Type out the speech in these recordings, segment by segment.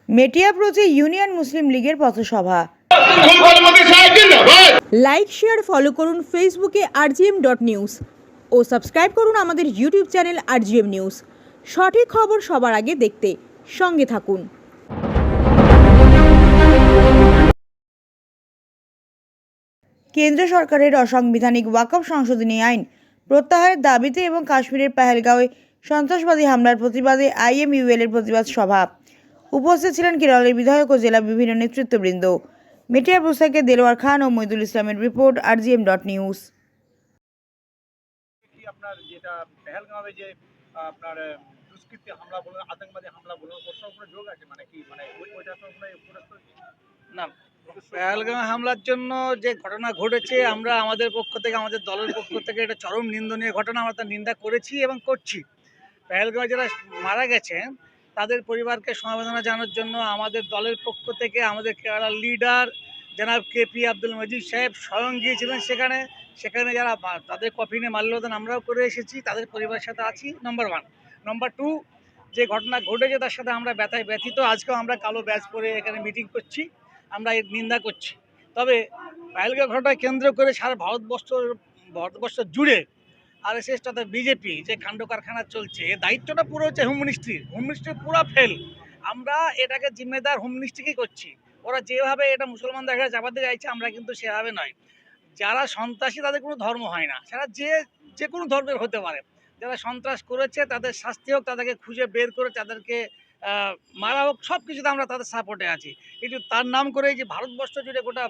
মেটিয়াপ্রচে union মুসলিম লীগের পথসভা। Like share follow করুন ফেসবুকে rgm.news ও সাবস্ক্রাইব করুন আমাদের ইউটিউব চ্যানেল rgm নিউজ। সঠিক খবর সবার আগে দেখতে সঙ্গে থাকুন। কেন্দ্র সরকারের অসাংবিধানিক ওয়াকফ সংশোধনী আইন প্রত্যাহারের দাবিতে এবং কাশ্মীরের পেহেলগাঁওয়ে সন্ত্রাসবাদী হামলার প্রতিবাদে IMUL এর প্রতিবাদ সভা। উপস্থিত ছিলেন কেরলের বিধায়ক ও জেলা বিভিন্ন নেতৃত্ববৃন্দ। মেটিয়াপ্রচ থেকে দেলোয়ার খান ও মইদুল ইসলামের রিপোর্ট rgm.news। আপনার যেটা পেহেলগাঁওয়ে যে আপনার দুষ্কৃতী হামলা বলুন, আতঙ্কবাদী হামলা বলুন, ওর সঙ্গে কোনো যোগ আছে? মানে কি মানে ওইটার সঙ্গে না, পেহেলগাঁও হামলার জন্য যে ঘটনা ঘটেছে, আমরা আমাদের পক্ষ থেকে, আমাদের দলের পক্ষ থেকে এটা চরম নিন্দনীয় ঘটনা। আমরা তার নিন্দা করেছি এবং করছি। পেহেলগাঁও যারা মারা গেছেন তাদের পরিবারকে সমবেদনা জানানোর জন্য আমাদের দলের পক্ষ থেকে আমাদের কেরালার লিডার জনাব KP আব্দুল মজিদ সাহেব স্বয়ং গিয়েছিলেন সেখানে যারা তাদের কফিনে মাল্যদান আমরাও করে এসেছি, তাদের পরিবারের সাথে আছি। নম্বর 1। নম্বর 2, যে ঘটনা ঘটেছে তার সাথে আমরা ব্যথায় ব্যথিত। আজকেও আমরা কালো ব্যাজ পরে এখানে মিটিং করছি, আমরা এর নিন্দা করছি। তবে পেহেলগাঁও ঘটনায় কেন্দ্র করে সারা ভারতবর্ষ জুড়ে RSS তথা বিজেপি যে কাণ্ড কারখানা চলছে, এর দায়িত্বটা পুরো হচ্ছে হোম মিনিস্ট্রি পুরো ফেল। আমরা এটাকে জিম্মেদার হোম মিনিস্ট্রিকেই করছি। ওরা যেভাবে এটা মুসলমানদের এখানে চাপাতে চাইছে, আমরা কিন্তু সেভাবে নয়। যারা সন্ত্রাসী তাদের কোনো ধর্ম হয় না, সেটা যে কোনো ধর্মের হতে পারে। যারা সন্ত্রাস করেছে তাদের শাস্তি হোক, তাদেরকে খুঁজে বের করে তাদেরকে মারা হোক, সব কিছুতে আমরা তাদের সাপোর্টে আছি। কিন্তু তার নাম করে যে ভারতবর্ষ জুড়ে গোটা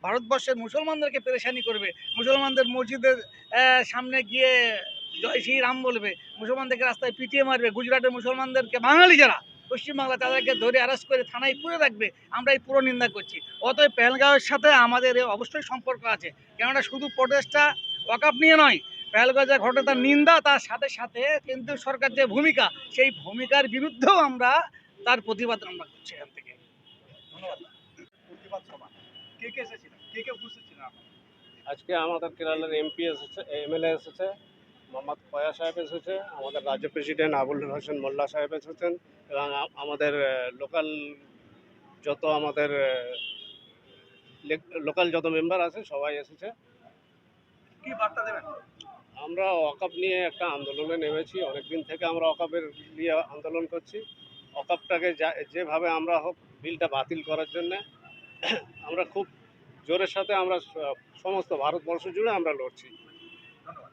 ভারতবর্ষের মুসলমানদেরকে পেরেশানি করবে, মুসলমানদের মসজিদের সামনে গিয়ে জয় শ্রীরাম বলবে, মুসলমানদেরকে রাস্তায় পিটিয়ে মারবে, গুজরাটের মুসলমানদেরকে বাঙালি যারা পশ্চিমবাংলা তাদেরকে ধরে অ্যারেস্ট করে থানায় পুরে রাখবে, আমরা এই পুরো নিন্দা করছি। অতএব পেহেলগাঁওয়ের সাথে আমাদের অবশ্যই সম্পর্ক আছে, কেননা শুধু প্রোটেস্টটা ওয়াকফ নিয়ে নয়, পেহেলগাঁও যা ঘটে তার নিন্দা, তার সাথে সাথে কেন্দ্রীয় সরকার যে ভূমিকা, সেই ভূমিকার বিরুদ্ধেও আমরা তার প্রতিবাদ আমরা করছি এখান থেকে। ধন্যবাদ। প্রতিবাদ সভা কে কে এসেছিলেন, কে উপস্থিত ছিলেন? আজকে আমাদের কেরালার MP এসেছে, MLA এসেছে, মোহাম্মদ পয়া সাহেব এসেছে, আমাদের রাজ্য প্রেসিডেন্ট আবুল হোসেন মোল্লা সাহেব এসেছেন, এবং আমাদের লোকাল যত মেম্বার আছে সবাই এসেছে। কি বার্তা দেবেন? আমরা ওয়াকফ নিয়ে একটা আন্দোলনে নেমেছি, অনেকদিন থেকে আমরা ওয়াকফের নিয়ে আন্দোলন করছি। ওয়াকফটাকে যেভাবে আমরা হোক বিলটা বাতিল করার জন্যে আমরা খুব জোরের সাথে আমরা সমস্ত ভারতবর্ষ জুড়ে আমরা লড়ছি। ধন্যবাদ।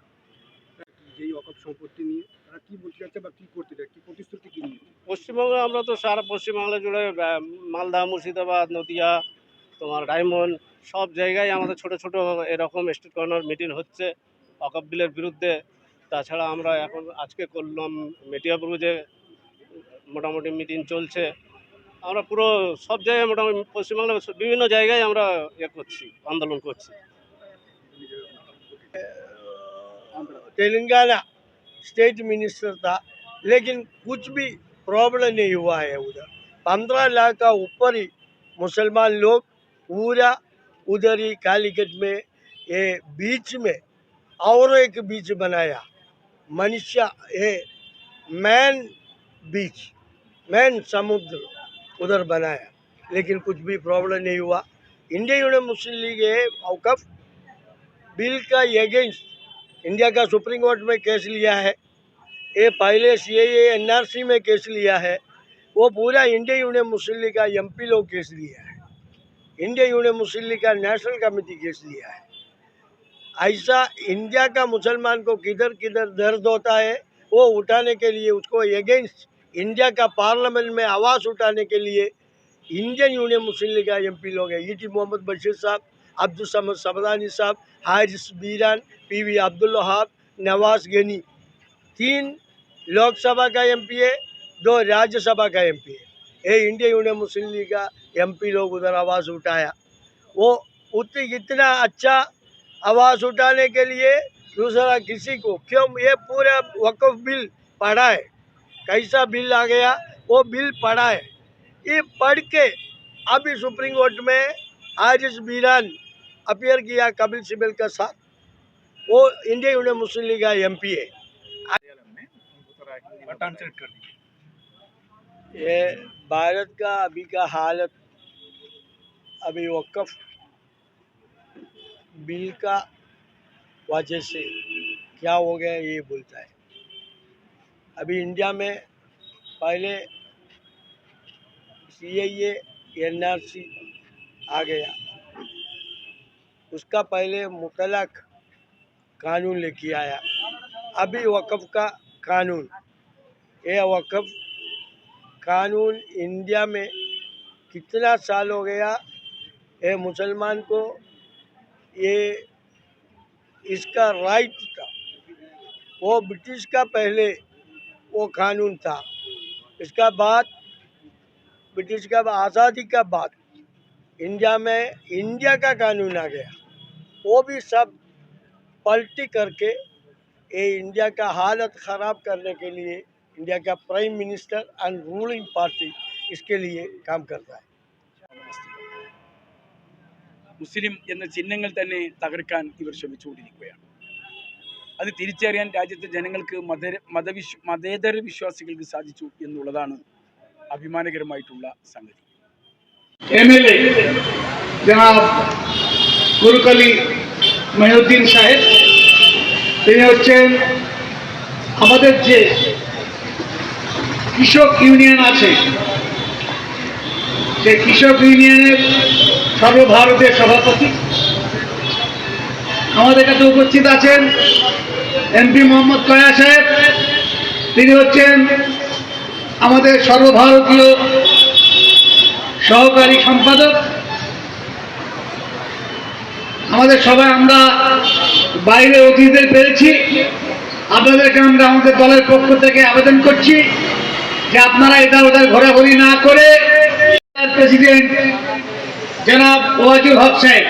যেই ওয়াকফ সম্পত্তি নিয়ে তারা কি বলতে চাচ্ছে বা কি করতে চায়, কি প্রতিশ্রুতি কি নিয়ে? পশ্চিমবঙ্গে আমরা তো সারা পশ্চিমবাংলা জুড়ে মালদা, মুর্শিদাবাদ, নদিয়া, তোমার ডায়মন্ড, সব জায়গায় আমাদের ছোট ছোট এরকম স্টেট কর্নার মিটিং হচ্ছে ওয়াকফ বিলের বিরুদ্ধে। তাছাড়া আমরা এখন আজকে করলাম মেটিয়াপ্রচে মোটামুটি মিটিং চলছে। আমরা পুরো সব জায়গায় মোটামুটি পশ্চিমবাংলার বিভিন্ন জায়গায় আমরা করছি, আন্দোলন করছি। तेलंगाना स्टेट मिनिस्टर था, लेकिन कुछ भी प्रॉब्लम नहीं हुआ है उधर। 15 लाख का ऊपर ही मुसलमान लोग पूरा उधर ही कालीकट में ये बीच में और एक बीच बनाया, मनुष्य ये मैन बीच, मैन समुद्र उधर बनाया, लेकिन कुछ भी प्रॉब्लम नहीं हुआ। इंडिया यूनियन मुस्लिम लीग है वक्फ बिल का अगेंस्ट इंडिया का सुप्रीम कोर्ट में केस लिया है, ये पहले CAA NRC में केस लिया है, वो पूरा इंडिया यूनियन मुस्लिम लीग का MP लोग केस लिया है, इंडिया यूनियन मुस्लिम लीग का नेशनल कमेटी केस लिया है। ऐसा इंडिया का मुसलमान को किधर किधर दर्द होता है वो उठाने के लिए, उसको अगेंस्ट इंडिया का पार्लियामेंट में आवाज़ उठाने के लिए इंडियन यूनियन मुस्लिम लीग का MP लोग हैं। ET मोहम्मद बशीर साहब, अब्दुल समद समदानी साहब, हारिस बीरान, PV अब्दुल वहाब, नवाज गनी, 3 लोकसभा का MP है, 2 राज्यसभा का MP है। ये इंडिया यूनियन मुस्लिम लीग का MP लोग उधर आवाज़ उठाया। वो इतना अच्छा आवाज़ उठाने के लिए दूसरा किसी को क्यों? ये पूरा वक्फ बिल पढ़ा है, कैसा बिल आ गया वो बिल पढ़ा है, ये पढ़ के अभी सुप्रीम कोर्ट में हारिस बीरान अपियर किया कपिल सिब्बल का साथ, वो इंडिया यूनियन मुस्लिम लीग का MP है। उनको तो ट्रांसलेट कर दीजिए। ये भारत का अभी का हालत अभी वक़्फ़ बिल का वजह से क्या हो गया ये बोलता है। अभी इंडिया में पहले CAA NRC आ गया, उसका पहले मुतलक कानून लेके आया, अभी वक़्फ़ का कानून। ये वक़्फ़ कानून इंडिया में कितना साल हो गया, ये मुसलमान को ये इसका राइट था। वो ब्रिटिश का पहले वो कानून था, इसका बाद ब्रिटिश का आज़ादी का बाद इंडिया में इंडिया का कानून आ गया। वो भी सब पलटी करके ये इंडिया का हालत ख़राब करने के लिए इंडिया का prime minister and ruling party इसके लिए काम करता है। മുസ്ലിം എന്ന ചിഹ്നങ്ങൾ തന്നെ തകർക്കാൻ ഇവർ ശ്രമിച്ചുകൊണ്ടിരിക്കുകയാണ്. അത് തിരിച്ചറിയാൻ രാജ്യത്തെ ജനങ്ങൾക്ക് മതേതര വിശ്വാസികൾക്ക് സാധിച്ചു എന്നുള്ളതാണ് അഭിമാനകരമായിട്ടുള്ള സംഗതി. MLA জনাব গুরুক আলী মহিউদ্দিন সাহেব, তিনি হচ্ছেন আমাদের যে কৃষক ইউনিয়ন আছে সেই কৃষক ইউনিয়নের সর্বভারতীয় সভাপতি। আমাদের কাছে উপস্থিত আছেন MP মোহাম্মদ কয়া সাহেব, তিনি হচ্ছেন আমাদের সর্বভারতীয় সহকারী সম্পাদক। আমাদের সবাই আমরা বাইরে অতিথিদের পেয়েছি, আপনাদেরকে আমরা আমাদের দলের পক্ষ থেকে আবেদন করছি যে আপনারা এটা ওদের ঘোরাঘুরি না করে প্রেসিডেন্ট जनाब ওয়াজুল হক সাহেব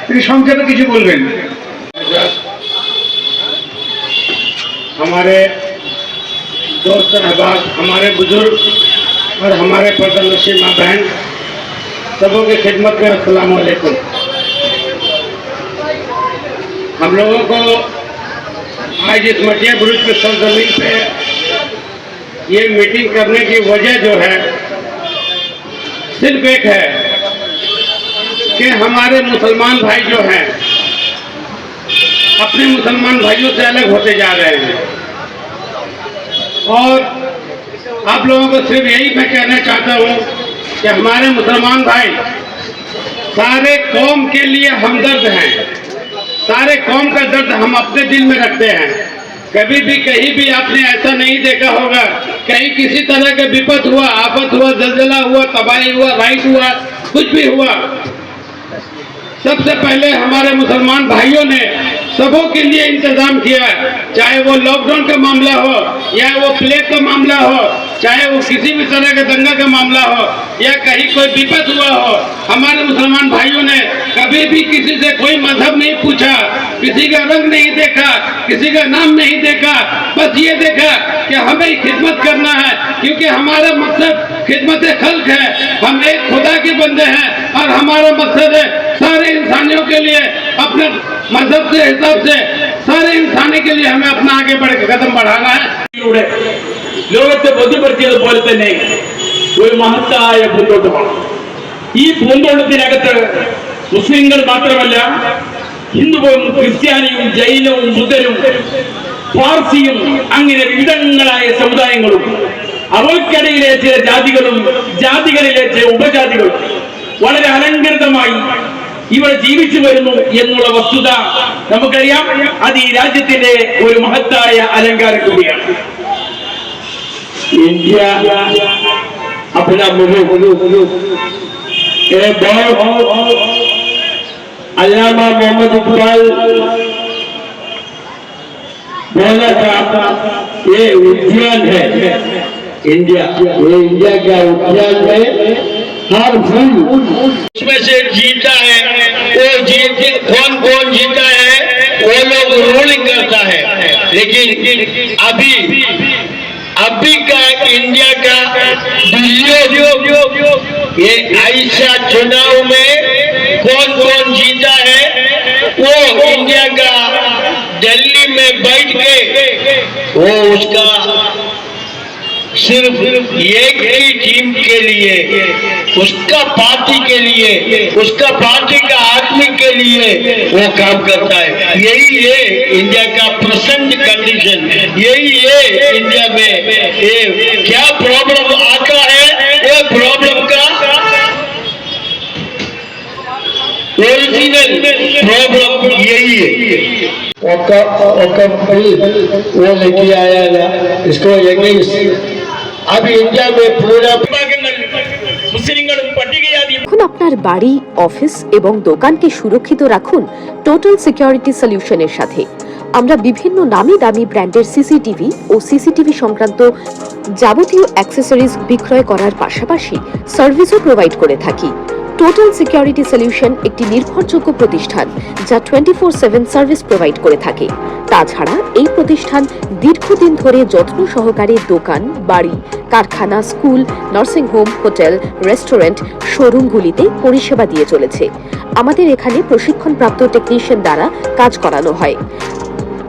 তিনি সংক্ষেপে কিছু বলবেন। हमारे दोस्त अहबाब, हमारे बुजुर्ग और हमारे पर्दनशी माँ बहन सबों की खिदमत में अस्सलाम वालेकुम। हम लोगों को आज इस मटिया बुरुज के सरजमीन पे ये मीटिंग करने की वजह जो है सिर्फ एक है कि हमारे मुसलमान भाई जो हैं अपने मुसलमान भाइयों से अलग होते जा रहे हैं। और आप लोगों को सिर्फ यही मैं कहना चाहता हूँ कि हमारे मुसलमान भाई सारे कौम के लिए हमदर्द हैं, सारे कौम का दर्द हम अपने दिल में रखते हैं। कभी भी कहीं भी आपने ऐसा नहीं देखा होगा कहीं किसी तरह का विपद हुआ, आफत हुआ, जलजला हुआ, तबाही हुआ, राइट हुआ, कुछ भी हुआ, सबसे पहले हमारे मुसलमान भाइयों ने सबों के लिए इंतजाम किया। चाहे वो लॉकडाउन का मामला हो या वो प्लेग का मामला हो, चाहे वो किसी भी तरह का दंगा का मामला हो या कहीं कोई विपद हुआ हो, हमारे मुसलमान भाइयों ने कभी भी किसी से कोई मजहब नहीं पूछा, किसी का रंग नहीं देखा, किसी का नाम नहीं देखा, बस ये देखा कि हमें खिदमत करना है, क्योंकि हमारा मकसद खिदमत खल्क है। हम एक खुदा के बंदे हैं और हमारा मकसद है सारे इंसानियों के लिए अपने मजहब से हिसाब से सारे इंसानी के लिए हमें अपना आगे बढ़ के कदम बढ़ाना है। ലോകത്തെ ബോധ്യപ്പെടുത്തിയതുപോലെ തന്നെ ഒരു മഹത്തായ പൂന്തോട്ടമാണ്. ഈ പൂന്തോട്ടത്തിനകത്ത് മുസ്ലിങ്ങൾ മാത്രമല്ല ഹിന്ദുവും ക്രിസ്ത്യാനിയും ജൈനവും ബുദ്ധരും പാർസിയും അങ്ങനെ വിവിധങ്ങളായ സമുദായങ്ങളും അവർക്കിടയിലെ ചില ജാതികളും ജാതികളിലെ ചില ഉപജാതികളും വളരെ അലങ്കൃതമായി ഇവിടെ ജീവിച്ചു വരുന്നു എന്നുള്ള വസ്തുത നമുക്കറിയാം. അത് ഈ രാജ്യത്തിന്റെ ഒരു മഹത്തായ അലങ്കാരം കൂടിയാണ്. इंडिया अपना मुल्क अल्लामा मोहम्मद इकबाल बोला था ये उद्यान है इंडिया, ये इंडिया का उद्यान है। हर फूल उसमें से जीता है, वो जीते कौन कौन जीता है वो लोग रूलिंग करता है। लेकिन अभी का इंडिया का ये ऐसा चुनाव में कौन कौन जीता है वो इंडिया का दिल्ली में बैठ के वो उसका सिर्फ एक ही टीम के लिए, उसका पार्टी के लिए, उसका पार्टी का आदमी के लिए वो काम करता है। यही है इंडिया का प्रेजेंट कंडीशन, यही है इंडिया में ये क्या प्रॉब्लम आता है, ये प्रॉब्लम का ओरिजिनल प्रॉब्लम यही है। वो लेके आया ना इसको अभी इंडिया में पूरा এখন আপনার বাড়ি, অফিস এবং দোকানকে সুরক্ষিত রাখুন টোটাল সিকিউরিটি সলিউশনের সাথে। আমরা বিভিন্ন নামি দামি ব্র্যান্ডের সিসিটিভি ও সিসিটিভি সংক্রান্ত যাবতীয় অ্যাক্সেসরিজ বিক্রয় করার পাশাপাশি সার্ভিসও প্রোভাইড করে থাকি। টোটাল সিকিউরিটি সলিউশন একটি নির্ভরযোগ্য প্রতিষ্ঠান যা 24/7 সার্ভিস প্রোভাইড করে থাকে। তাছাড়া এই প্রতিষ্ঠান দীর্ঘদিন ধরে যত্ন সহকারে দোকান, বাড়ি, কারখানা, school, nursing home, hotel, restaurant, শোরুমগুলিতে পরিষেবা দিয়ে চলেছে। আমাদের এখানে প্রশিক্ষণপ্রাপ্ত টেকনিশিয়ান দ্বারা কাজ করানো হয়।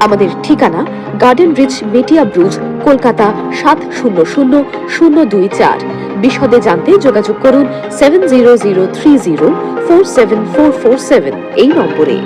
আমাদের ঠিকানা গার্ডেন রিচ, মেটিয়া ব্রুজ, কলকাতা 700024। বিশদে জানতে যোগাযোগ করুন 7003047447 এই নম্বরে।